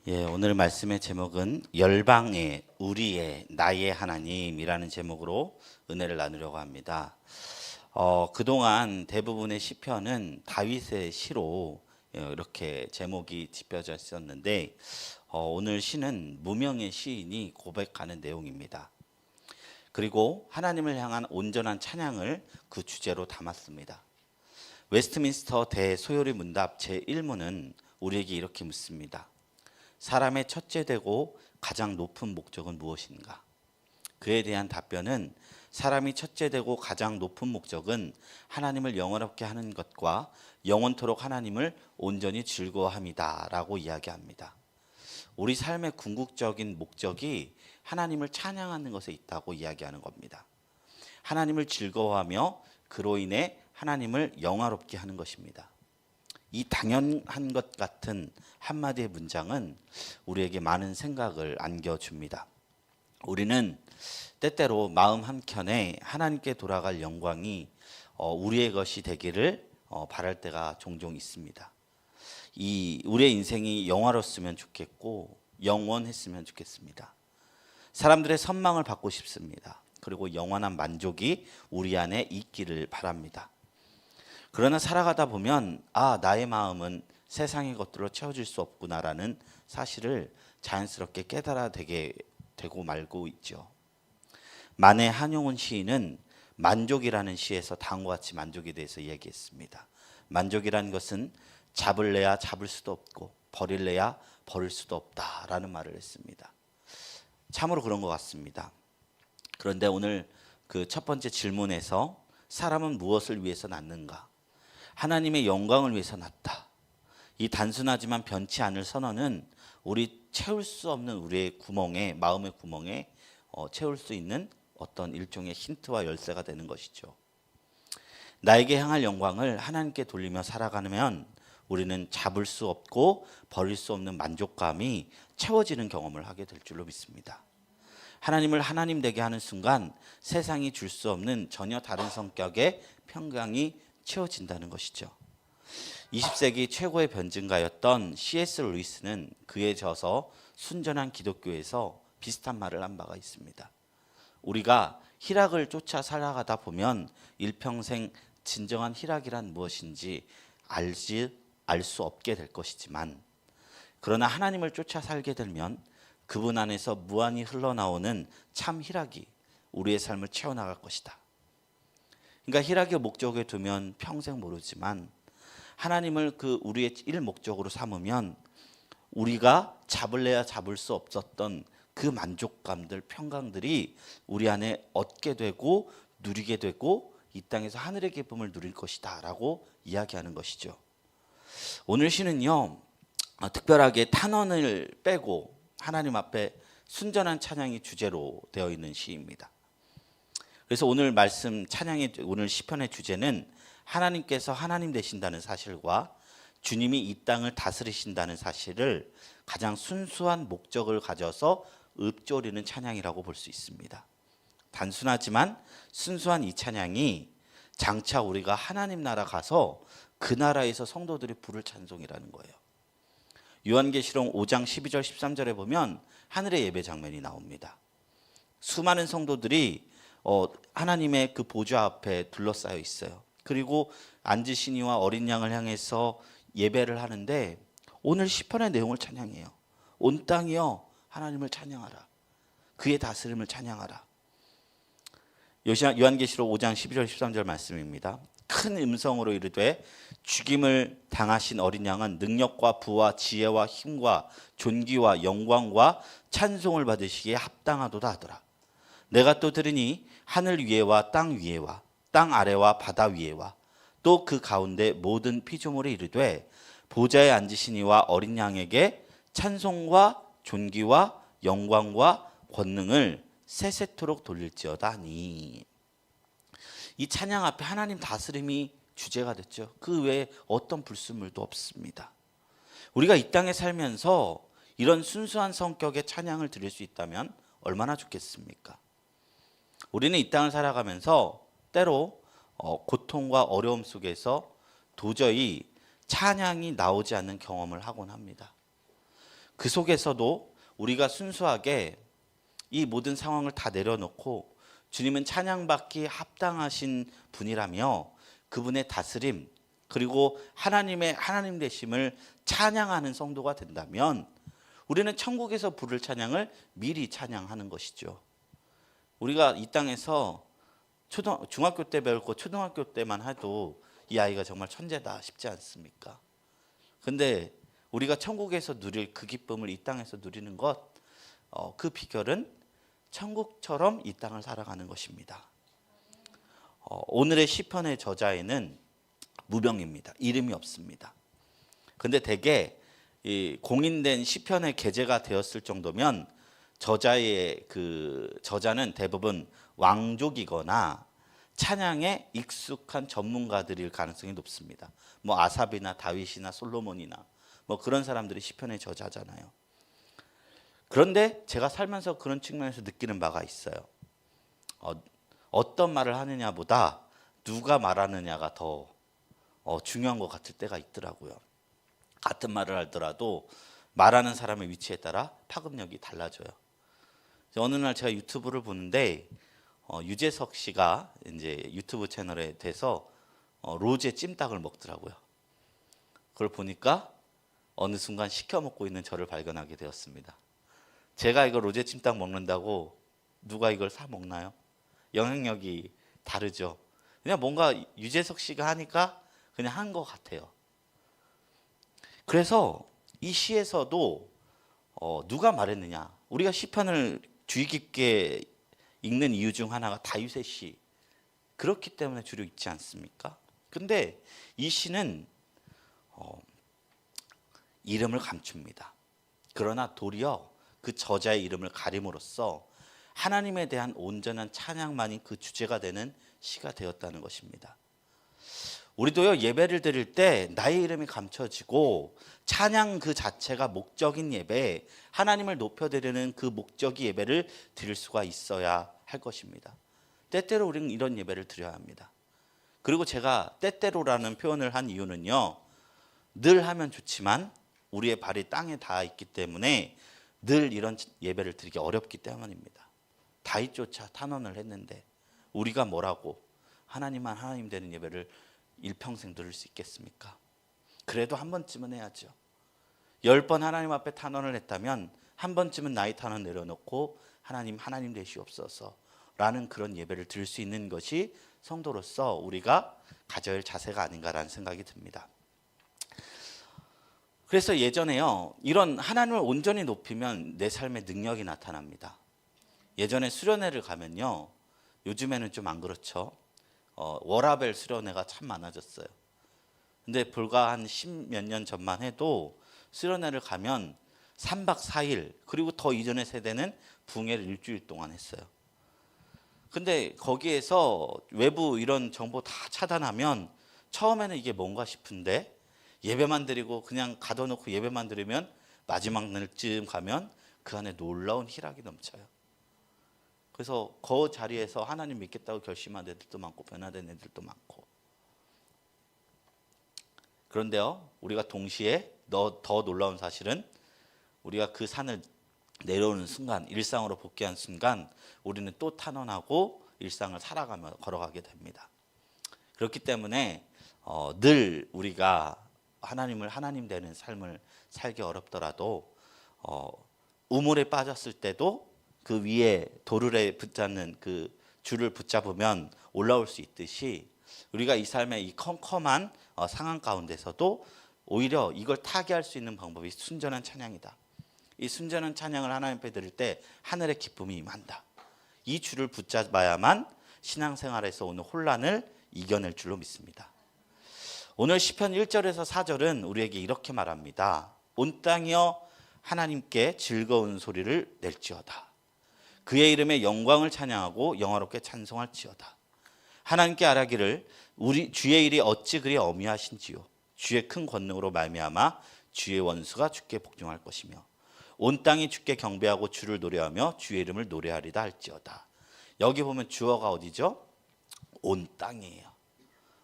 오늘 말씀의 제목은 열방의 우리의 나의 하나님이라는 제목으로 은혜를 나누려고 합니다. 그동안 대부분의 시편은 다윗의 시로 이렇게 제목이 짚혀져 있었는데 오늘 시는 무명의 시인이 고백하는 내용입니다. 그리고 하나님을 향한 온전한 찬양을 그 주제로 담았습니다. 웨스트민스터 대소요리 문답 제1문은 우리에게 이렇게 묻습니다. 사람의 첫째 되고 가장 높은 목적은 무엇인가? 그에 대한 답변은 사람이 첫째 되고 가장 높은 목적은 하나님을 영원롭게 하는 것과 영원토록 하나님을 온전히 즐거워함이다 라고 이야기합니다. 우리 삶의 궁극적인 목적이 하나님을 찬양하는 것에 있다고 이야기하는 겁니다. 하나님을 즐거워하며 그로 인해 하나님을 영화롭게 하는 것입니다. 이 당연한 것 같은 한마디의 문장은 우리에게 많은 생각을 안겨줍니다. 우리는 때때로 마음 한켠에 하나님께 돌아갈 영광이 우리의 것이 되기를 바랄 때가 종종 있습니다. 우리의 인생이 영화로웠으면 좋겠고 영원했으면 좋겠습니다. 사람들의 선망을 받고 싶습니다. 그리고 영원한 만족이 우리 안에 있기를 바랍니다. 그러나 살아가다 보면 나의 마음은 세상의 것들로 채워질 수 없구나라는 사실을 자연스럽게 깨달아되게 되고 말고 있죠. 만해 한용운 시인은 만족이라는 시에서 다음과 같이 만족에 대해서 얘기했습니다. 만족이라는 것은 잡을래야 잡을 수도 없고 버릴래야 버릴 수도 없다라는 말을 했습니다. 참으로 그런 것 같습니다. 그런데 오늘 그 첫 번째 질문에서 사람은 무엇을 위해서 낳는가? 하나님의 영광을 위해서 낳다. 이 단순하지만 변치 않을 선언은 우리 채울 수 없는 우리의 구멍에, 마음의 구멍에 채울 수 있는 어떤 일종의 힌트와 열쇠가 되는 것이죠. 나에게 향할 영광을 하나님께 돌리며 살아가면 우리는 잡을 수 없고 버릴 수 없는 만족감이 채워지는 경험을 하게 될 줄로 믿습니다. 하나님을 하나님 되게 하는 순간 세상이 줄 수 없는 전혀 다른 성격의 평강이 채워진다는 것이죠. 20세기 최고의 변증가였던 C.S. 루이스는 그에 져서 순전한 기독교에서 비슷한 말을 한 바가 있습니다. 우리가 희락을 쫓아 살아가다 보면 일평생 진정한 희락이란 무엇인지 알 수 없게 될 것이지만 그러나 하나님을 쫓아 살게 되면 그분 안에서 무한히 흘러나오는 참 희락이 우리의 삶을 채워나갈 것이다. 그러니까 희락의 목적에 두면 평생 모르지만 하나님을 그 우리의 일목적으로 삼으면 우리가 잡을래야 잡을 수 없었던 그 만족감들, 평강들이 우리 안에 얻게 되고 누리게 되고 이 땅에서 하늘의 기쁨을 누릴 것이다 라고 이야기하는 것이죠. 오늘 시는요, 특별하게 탄원을 빼고 하나님 앞에 순전한 찬양이 주제로 되어 있는 시입니다. 그래서 오늘 말씀 찬양의 오늘 시편의 주제는 하나님께서 하나님 되신다는 사실과 주님이 이 땅을 다스리신다는 사실을 가장 순수한 목적을 가져서 읊조리는 찬양이라고 볼 수 있습니다. 단순하지만 순수한 이 찬양이 장차 우리가 하나님 나라 가서 그 나라에서 성도들이 부를 찬송이라는 거예요. 요한계시록 5장 12절 13절에 보면 하늘의 예배 장면이 나옵니다. 수많은 성도들이 하나님의 그 보좌 앞에 둘러싸여 있어요. 그리고 앉으신 이와 어린 양을 향해서 예배를 하는데 오늘 시편의 내용을 찬양해요. 온 땅이여 하나님을 찬양하라. 그의 다스림을 찬양하라. 요한계시록 5장 12절 13절 말씀입니다. 큰 음성으로 이르되 죽임을 당하신 어린 양은 능력과 부와 지혜와 힘과 존귀와 영광과 찬송을 받으시기에 합당하도다 하더라. 내가 또 들으니 하늘 위에와 땅 위에와 땅 아래와 바다 위에와 또 그 가운데 모든 피조물이 이르되 보좌에 앉으신 이와 어린 양에게 찬송과 존귀와 영광과 권능을 세세토록 돌릴지어다 하니. 이 찬양 앞에 하나님 다스림이 주제가 됐죠. 그 외에 어떤 불순물도 없습니다. 우리가 이 땅에 살면서 이런 순수한 성격의 찬양을 드릴 수 있다면 얼마나 좋겠습니까? 우리는 이 땅을 살아가면서 때로 고통과 어려움 속에서 도저히 찬양이 나오지 않는 경험을 하곤 합니다. 그 속에서도 우리가 순수하게 이 모든 상황을 다 내려놓고 주님은 찬양받기 합당하신 분이라며 그분의 다스림 그리고 하나님의 하나님 되심을 찬양하는 성도가 된다면 우리는 천국에서 부를 찬양을 미리 찬양하는 것이죠. 우리가 이 땅에서 중학교 때 배웠고 초등학교 때만 해도 이 아이가 정말 천재다 싶지 않습니까? 근데 우리가 천국에서 누릴 그 기쁨을 이 땅에서 누리는 것, 그 비결은 천국처럼 이 땅을 살아가는 것입니다. 오늘의 시편의 저자에는 무명입니다. 이름이 없습니다. 근데 대개 이 공인된 시편의 게재가 되었을 정도면 저자는 대부분 왕족이거나 찬양에 익숙한 전문가들일 가능성이 높습니다. 뭐 아삽이나 다윗이나 솔로몬이나 뭐 그런 사람들이 시편의 저자잖아요. 그런데 제가 살면서 그런 측면에서 느끼는 바가 있어요. 어떤 말을 하느냐보다 누가 말하느냐가 더 중요한 것 같을 때가 있더라고요. 같은 말을 하더라도 말하는 사람의 위치에 따라 파급력이 달라져요. 어느 날 제가 유튜브를 보는데 유재석 씨가 이제 유튜브 채널에 대해서 로제 찜닭을 먹더라고요. 그걸 보니까 어느 순간 시켜 먹고 있는 저를 발견하게 되었습니다. 제가 이거 로제 찜닭 먹는다고 누가 이걸 사 먹나요? 영향력이 다르죠. 그냥 뭔가 유재석 씨가 하니까 그냥 한 것 같아요. 그래서 이 시에서도 누가 말했느냐? 우리가 시편을 주의 깊게 읽는 이유 중 하나가 다윗의 시. 그렇기 때문에 주로 읽지 않습니까? 근데 이 시는 이름을 감춥니다. 그러나 도리어 그 저자의 이름을 가림으로써 하나님에 대한 온전한 찬양만이 그 주제가 되는 시가 되었다는 것입니다. 우리도요, 예배를 드릴 때 나의 이름이 감춰지고 찬양 그 자체가 목적인 예배, 하나님을 높여드리는 그 목적이 예배를 드릴 수가 있어야 할 것입니다. 때때로 우리는 이런 예배를 드려야 합니다. 그리고 제가 때때로라는 표현을 한 이유는요, 늘 하면 좋지만 우리의 발이 땅에 닿아 있기 때문에 늘 이런 예배를 드리기 어렵기 때문입니다. 다윗조차 탄원을 했는데 우리가 뭐라고 하나님만 하나님 되는 예배를 일평생 들을 수 있겠습니까? 그래도 한 번쯤은 해야죠. 10번 하나님 앞에 탄원을 했다면 한 번쯤은 나의 탄원 내려놓고 하나님 되시옵소서 라는 그런 예배를 드릴 수 있는 것이 성도로서 우리가 가져야 할 자세가 아닌가라는 생각이 듭니다. 그래서 예전에요, 이런 하나님을 온전히 높이면 내 삶의 능력이 나타납니다. 예전에 수련회를 가면요, 요즘에는 좀 안 그렇죠. 워라벨 수련회가 참 많아졌어요. 근데 불과 한 10몇 년 전만 해도 수련회를 가면 3박 4일 그리고 더 이전의 세대는 붕해를 일주일 동안 했어요. 근데 거기에서 외부 이런 정보 다 차단하면 처음에는 이게 뭔가 싶은데 예배만 드리고 그냥 가둬놓고 예배만 드리면 마지막 날쯤 가면 그 안에 놀라운 희락이 넘쳐요. 그래서 그 자리에서 하나님 믿겠다고 결심한 애들도 많고 변화된 애들도 많고. 그런데요, 우리가 동시에 더 놀라운 사실은 우리가 그 산을 내려오는 순간, 일상으로 복귀한 순간 우리는 또 탄원하고 일상을 살아가며 걸어가게 됩니다. 그렇기 때문에 늘 우리가 하나님을 하나님 되는 삶을 살기 어렵더라도 우물에 빠졌을 때도 그 위에 도르래 붙잡는 그 줄을 붙잡으면 올라올 수 있듯이 우리가 이 삶의 이 컴컴한 상황 가운데서도 오히려 이걸 타개할 수 있는 방법이 순전한 찬양이다. 이 순전한 찬양을 하나님 앞에 드릴 때 하늘의 기쁨이 임한다. 이 줄을 붙잡아야만 신앙생활에서 오는 혼란을 이겨낼 줄로 믿습니다. 오늘 시편 1절에서 4절은 우리에게 이렇게 말합니다. 온 땅이여 하나님께 즐거운 소리를 낼지어다. 그의 이름의 영광을 찬양하고 영화롭게 찬송할지어다. 하나님께 아뢰기를 우리 주의 일이 어찌 그리 어미하신지요. 주의 큰 권능으로 말미암아 주의 원수가 주께 복종할 것이며 온 땅이 주께 경배하고 주를 노래하며 주의 이름을 노래하리다 할지어다. 여기 보면 주어가 어디죠? 온 땅이에요.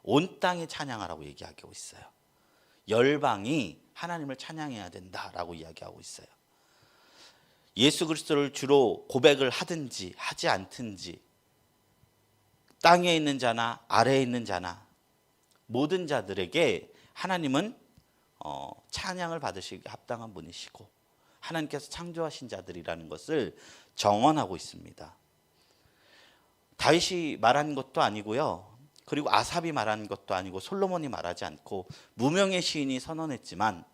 온 땅이 찬양하라고 얘기하고 있어요. 열방이 하나님을 찬양해야 된다라고 이야기하고 있어요. 예수 그리스도를 주로 고백을 하든지 하지 않든지 땅에 있는 자나 아래에 있는 자나 모든 자들에게 하나님은 찬양을 받으시기 합당한 분이시고 하나님께서 창조하신 자들이라는 것을 정언하고 있습니다. 다윗이 말한 것도 아니고요. 그리고 아삽이 말한 것도 아니고 솔로몬이 말하지 않고 무명의 시인이 선언했지만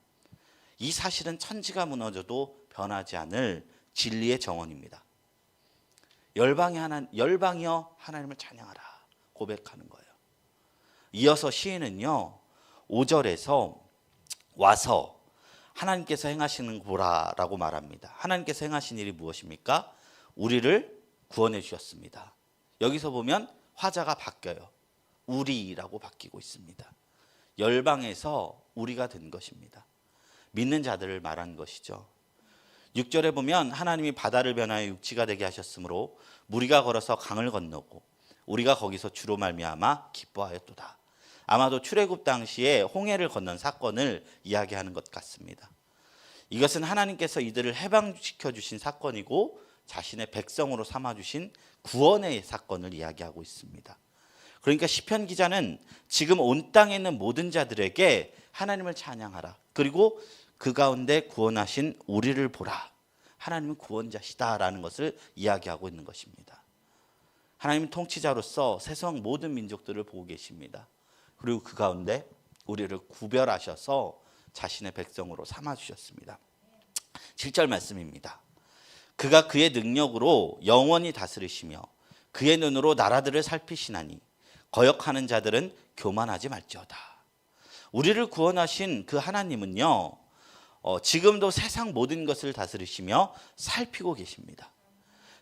이 사실은 천지가 무너져도 변하지 않을 진리의 정언입니다. 열방이여 하나님을 찬양하라 고백하는 거예요. 이어서 시인은요 5절에서 와서 하나님께서 행하시는 보라라고 말합니다. 하나님께서 행하신 일이 무엇입니까? 우리를 구원해 주셨습니다. 여기서 보면 화자가 바뀌어요. 우리라고 바뀌고 있습니다. 열방에서 우리가 된 것입니다. 믿는 자들을 말한 것이죠. 6절에 보면 하나님이 바다를 변하여 육지가 되게 하셨으므로 무리가 걸어서 강을 건너고 우리가 거기서 주로 말미암아 기뻐하였도다. 아마도 출애굽 당시에 홍해를 건넌 사건을 이야기하는 것 같습니다. 이것은 하나님께서 이들을 해방시켜 주신 사건이고 자신의 백성으로 삼아 주신 구원의 사건을 이야기하고 있습니다. 그러니까 시편 기자는 지금 온 땅에 있는 모든 자들에게 하나님을 찬양하라. 그리고 그 가운데 구원하신 우리를 보라. 하나님은 구원자시다라는 것을 이야기하고 있는 것입니다. 하나님은 통치자로서 세상 모든 민족들을 보고 계십니다. 그리고 그 가운데 우리를 구별하셔서 자신의 백성으로 삼아주셨습니다. 7절 말씀입니다. 그가 그의 능력으로 영원히 다스리시며 그의 눈으로 나라들을 살피시나니 거역하는 자들은 교만하지 말지어다. 우리를 구원하신 그 하나님은요 지금도 세상 모든 것을 다스리시며 살피고 계십니다.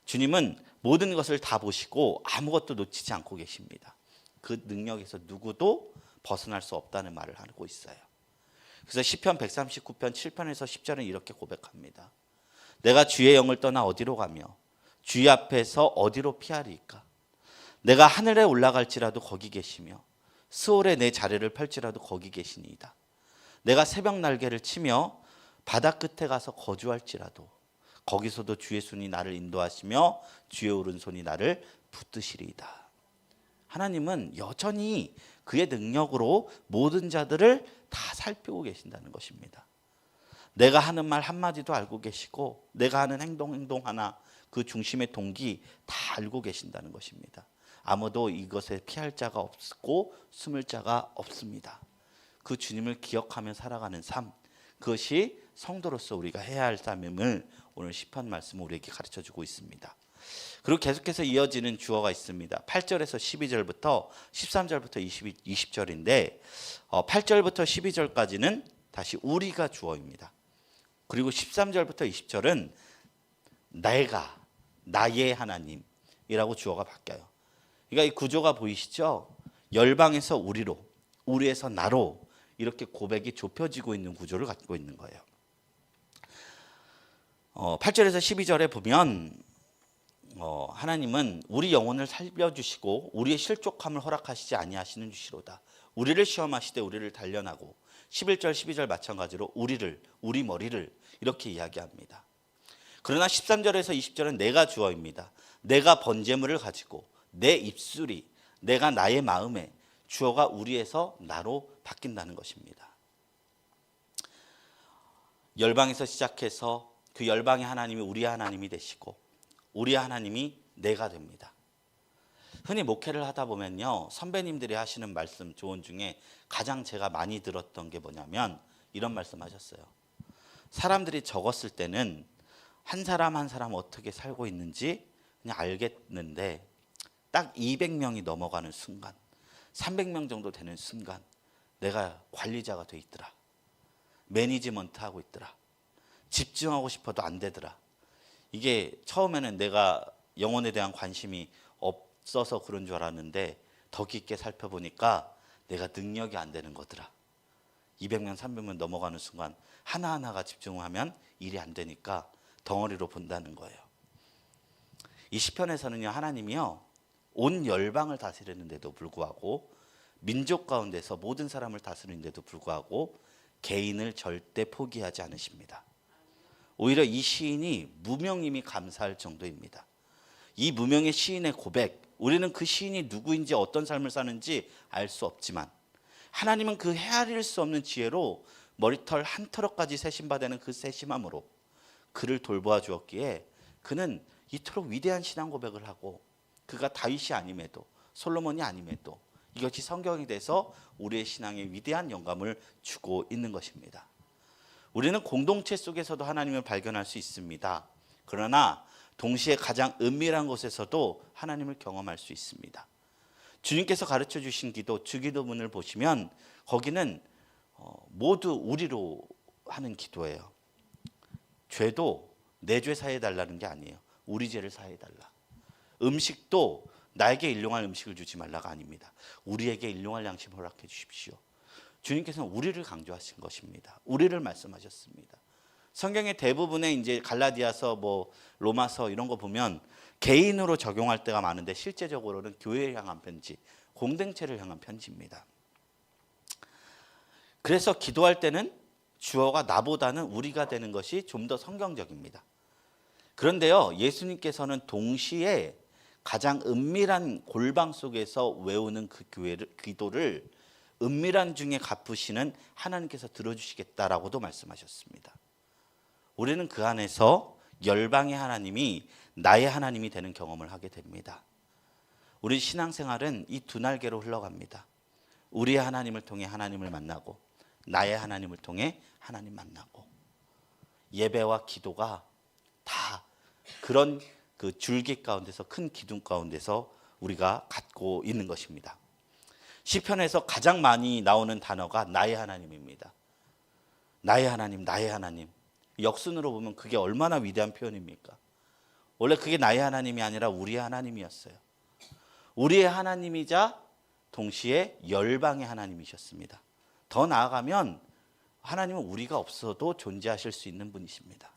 주님은 모든 것을 다 보시고 아무것도 놓치지 않고 계십니다. 그 능력에서 누구도 벗어날 수 없다는 말을 하고 있어요. 그래서 시편 139편 7편에서 10절은 이렇게 고백합니다. 내가 주의 영을 떠나 어디로 가며 주의 앞에서 어디로 피하리이까? 내가 하늘에 올라갈지라도 거기 계시며 스올에 내 자리를 펼지라도 거기 계시니이다. 내가 새벽 날개를 치며 바다 끝에 가서 거주할지라도 거기서도 주의 손이 나를 인도하시며 주의 오른손이 나를 붙드시리이다. 하나님은 여전히 그의 능력으로 모든 자들을 다 살피고 계신다는 것입니다. 내가 하는 말 한마디도 알고 계시고 내가 하는 행동 하나 그 중심의 동기 다 알고 계신다는 것입니다. 아무도 이것에 피할 자가 없고 숨을 자가 없습니다. 그 주님을 기억하며 살아가는 삶, 그것이 성도로서 우리가 해야 할 삶임을 오늘 시편 말씀은 우리에게 가르쳐주고 있습니다. 그리고 계속해서 이어지는 주어가 있습니다. 8절에서 12절부터 13절부터 20절인데 8절부터 12절까지는 다시 우리가 주어입니다. 그리고 13절부터 20절은 내가, 나의 하나님이라고 주어가 바뀌어요. 그러니까 이 구조가 보이시죠? 열방에서 우리로, 우리에서 나로 이렇게 고백이 좁혀지고 있는 구조를 갖고 있는 거예요. 8절에서 12절에 보면 하나님은 우리 영혼을 살려주시고 우리의 실족함을 허락하시지 아니하시는 주시로다. 우리를 시험하시되 우리를 단련하고 11절 12절 마찬가지로 우리 머리를 이렇게 이야기합니다. 그러나 13절에서 20절은 내가 주어입니다. 내가 번제물을 가지고 내 입술이 내가 나의 마음에 주어가 우리에서 나로 바뀐다는 것입니다. 열방에서 시작해서 그 열방의 하나님이 우리의 하나님이 되시고 우리의 하나님이 내가 됩니다. 흔히 목회를 하다 보면요 선배님들이 하시는 말씀 조언 중에 가장 제가 많이 들었던 게 뭐냐면 이런 말씀 하셨어요. 사람들이 적었을 때는 한 사람 한 사람 어떻게 살고 있는지 그냥 알겠는데 딱 200명이 넘어가는 순간 300명 정도 되는 순간 내가 관리자가 돼 있더라. 매니지먼트 하고 있더라. 집중하고 싶어도 안 되더라. 이게 처음에는 내가 영혼에 대한 관심이 없어서 그런 줄 알았는데 더 깊게 살펴보니까 내가 능력이 안 되는 거더라. 200명 300명 넘어가는 순간 하나하나가 집중하면 일이 안 되니까 덩어리로 본다는 거예요. 이 시편에서는요 하나님이요 온 열방을 다스리는데도 불구하고 민족 가운데서 모든 사람을 다스리는데도 불구하고 개인을 절대 포기하지 않으십니다. 오히려 이 시인이 무명임이 감사할 정도입니다. 이 무명의 시인의 고백, 우리는 그 시인이 누구인지 어떤 삶을 사는지 알 수 없지만 하나님은 그 헤아릴 수 없는 지혜로 머리털 한 털어까지 세심받는 그 세심함으로 그를 돌보아 주었기에 그는 이토록 위대한 신앙 고백을 하고, 그가 다윗이 아님에도 솔로몬이 아님에도 이것이 성경에 대해서 우리의 신앙에 위대한 영감을 주고 있는 것입니다. 우리는 공동체 속에서도 하나님을 발견할 수 있습니다. 그러나 동시에 가장 은밀한 곳에서도 하나님을 경험할 수 있습니다. 주님께서 가르쳐 주신 기도, 주기도문을 보시면 거기는 모두 우리로 하는 기도예요. 죄도 내 죄 사해 달라는 게 아니에요. 우리 죄를 사해 달라. 음식도 나에게 일용할 음식을 주지 말라가 아닙니다. 우리에게 일용할 양식을 허락해 주십시오. 주님께서는 우리를 강조하신 것입니다. 우리를 말씀하셨습니다. 성경의 대부분의 이제 갈라디아서, 로마서 이런 거 보면 개인으로 적용할 때가 많은데 실제적으로는 교회를 향한 편지, 공동체를 향한 편지입니다. 그래서 기도할 때는 주어가 나보다는 우리가 되는 것이 좀 더 성경적입니다. 그런데요, 예수님께서는 동시에 가장 은밀한 골방 속에서 외우는 그 기도를 은밀한 중에 갚으시는 하나님께서 들어주시겠다라고도 말씀하셨습니다. 우리는 그 안에서 열방의 하나님이 나의 하나님이 되는 경험을 하게 됩니다. 우리 신앙생활은 이 두 날개로 흘러갑니다. 우리의 하나님을 통해 하나님을 만나고, 나의 하나님을 통해 하나님 만나고, 예배와 기도가 다 그런 그 줄기 가운데서, 큰 기둥 가운데서 우리가 갖고 있는 것입니다. 시편에서 가장 많이 나오는 단어가 나의 하나님입니다. 나의 하나님, 나의 하나님. 역순으로 보면 그게 얼마나 위대한 표현입니까? 원래 그게 나의 하나님이 아니라 우리의 하나님이었어요. 우리의 하나님이자 동시에 열방의 하나님이셨습니다. 더 나아가면 하나님은 우리가 없어도 존재하실 수 있는 분이십니다.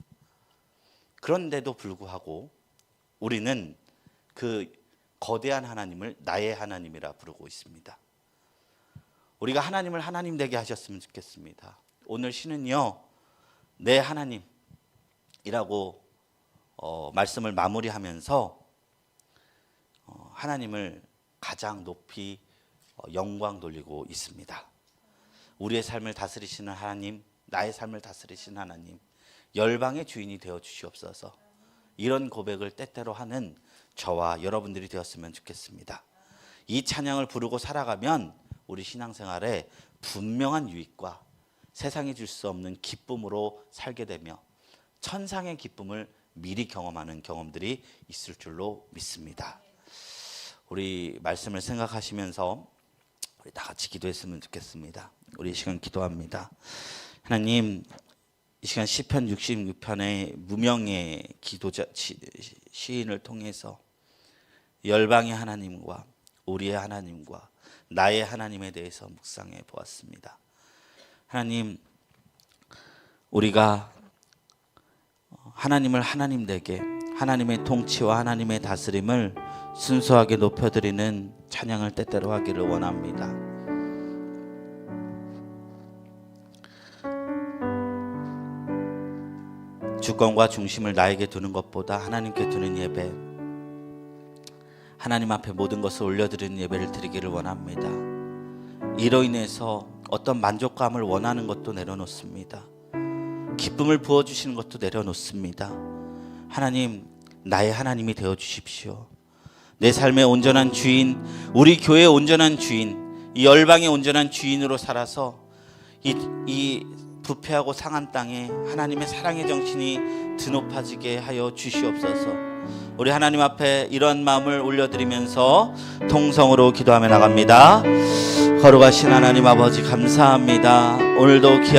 그런데도 불구하고 우리는 그 거대한 하나님을 나의 하나님이라 부르고 있습니다. 우리가 하나님을 하나님 되게 하셨으면 좋겠습니다. 오늘 시는요, 내 하나님이라고 말씀을 마무리하면서 하나님을 가장 높이 영광 돌리고 있습니다. 우리의 삶을 다스리시는 하나님, 나의 삶을 다스리시는 하나님, 열방의 주인이 되어 주시옵소서. 이런 고백을 때때로 하는 저와 여러분들이 되었으면 좋겠습니다. 이 찬양을 부르고 살아가면 우리 신앙생활에 분명한 유익과 세상이 줄 수 없는 기쁨으로 살게 되며 천상의 기쁨을 미리 경험하는 경험들이 있을 줄로 믿습니다. 우리 말씀을 생각하시면서 우리 다 같이 기도했으면 좋겠습니다. 우리 이 시간 기도합니다. 하나님, 이 시간 시편 66편의 무명의 기도자 시인을 통해서 열방의 하나님과 우리의 하나님과 나의 하나님에 대해서 묵상해 보았습니다. 하나님, 우리가 하나님을 하나님 되게, 하나님의 통치와 하나님의 다스림을 순수하게 높여드리는 찬양을 때때로 하기를 원합니다. 주권과 중심을 나에게 두는 것보다 하나님께 두는 예배, 하나님 앞에 모든 것을 올려드리는 예배를 드리기를 원합니다. 이로 인해서 어떤 만족감을 원하는 것도 내려놓습니다. 기쁨을 부어주시는 것도 내려놓습니다. 하나님, 나의 하나님이 되어주십시오. 내 삶의 온전한 주인, 우리 교회의 온전한 주인, 이 열방의 온전한 주인으로 살아서 이 부패하고 상한 땅에 하나님의 사랑의 정신이 드높아지게 하여 주시옵소서. 우리 하나님 앞에 이런 마음을 올려드리면서 통성으로 기도하며 나갑니다. 거룩하신 하나님 아버지, 감사합니다. 오늘도 귀한